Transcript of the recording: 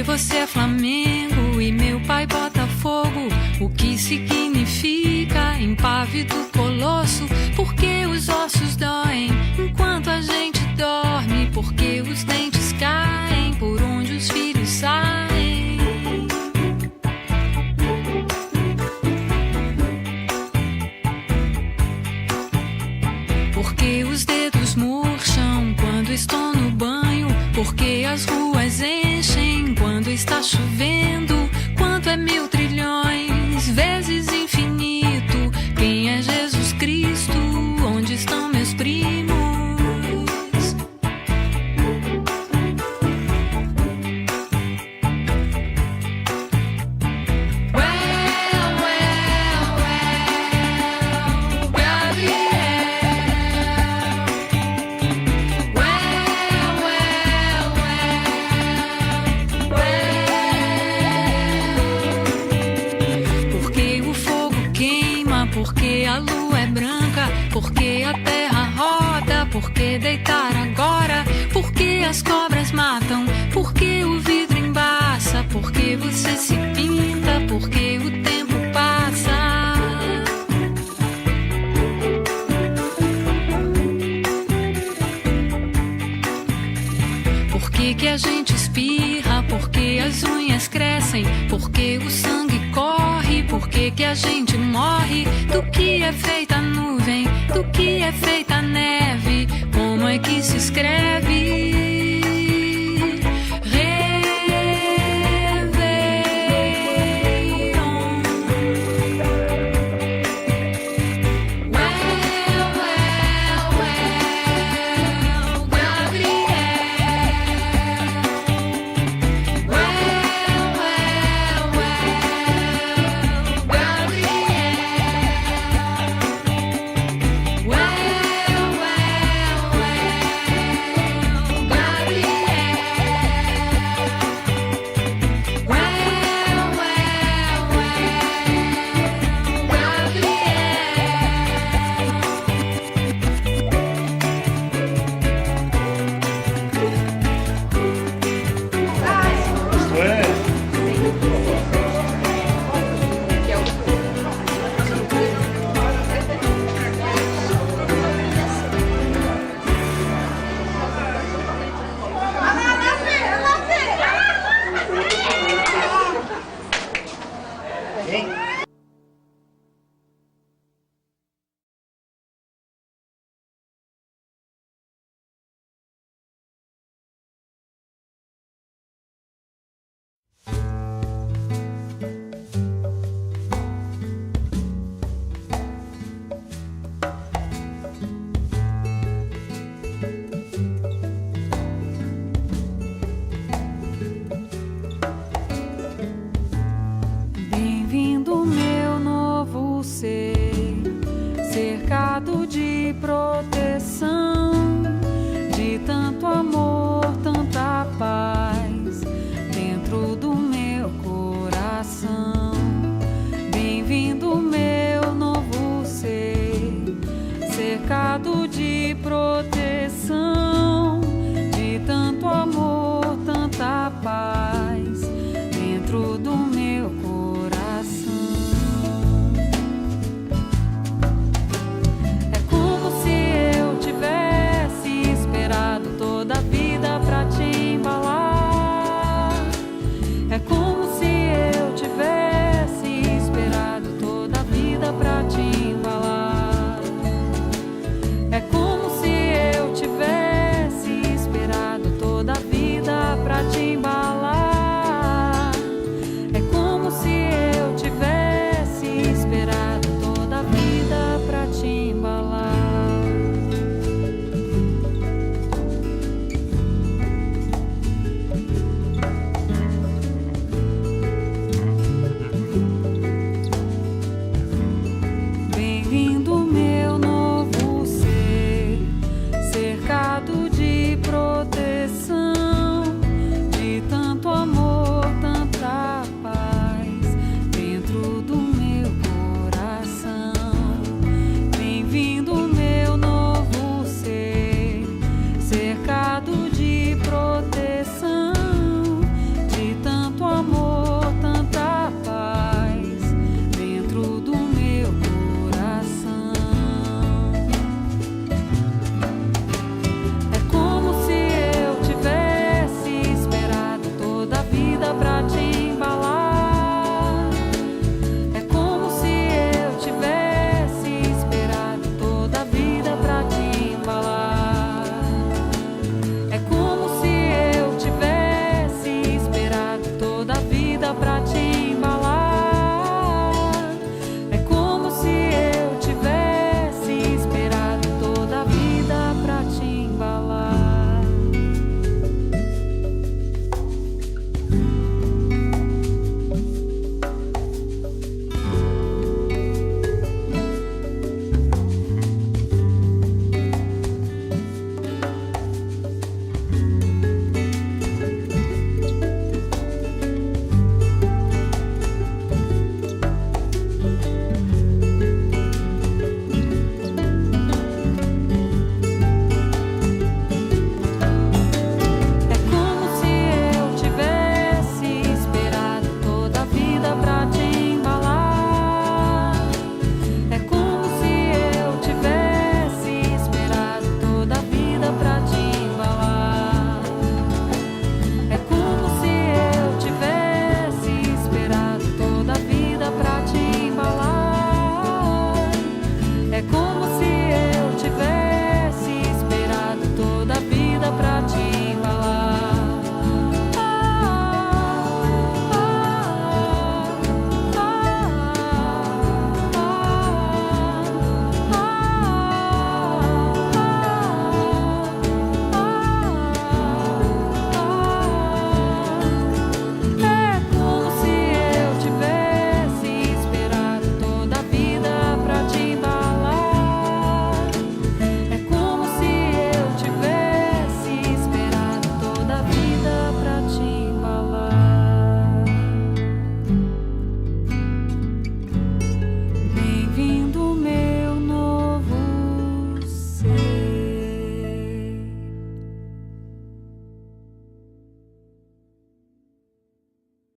Você é Flamengo e meu pai Botafogo. O que significa impávido colosso? Porque os ossos doem enquanto a gente dorme. Porque os dentes caem por onde os filhos saem. Porque os dedos murcham quando estou no banho. Porque as ruas enchem quando está chovendo. Quanto é 1000 trilhões vezes infinito? Quem é Jesus Cristo? Onde estão meus primos? Porque a lua é branca, porque a terra roda, porque deitar agora, porque as cobras matam, porque o vidro embaça, porque você se pinta, porque o tempo passa. Porque que a gente espirra, porque as unhas crescem, porque o sangue corre, porque que a gente morre. Do que é feita a nuvem, do que é feita a neve, como é que se escreve? Cercado de proteção, de tanto amor, tanta paz dentro do meu coração. Bem-vindo, meu novo ser, cercado de proteção.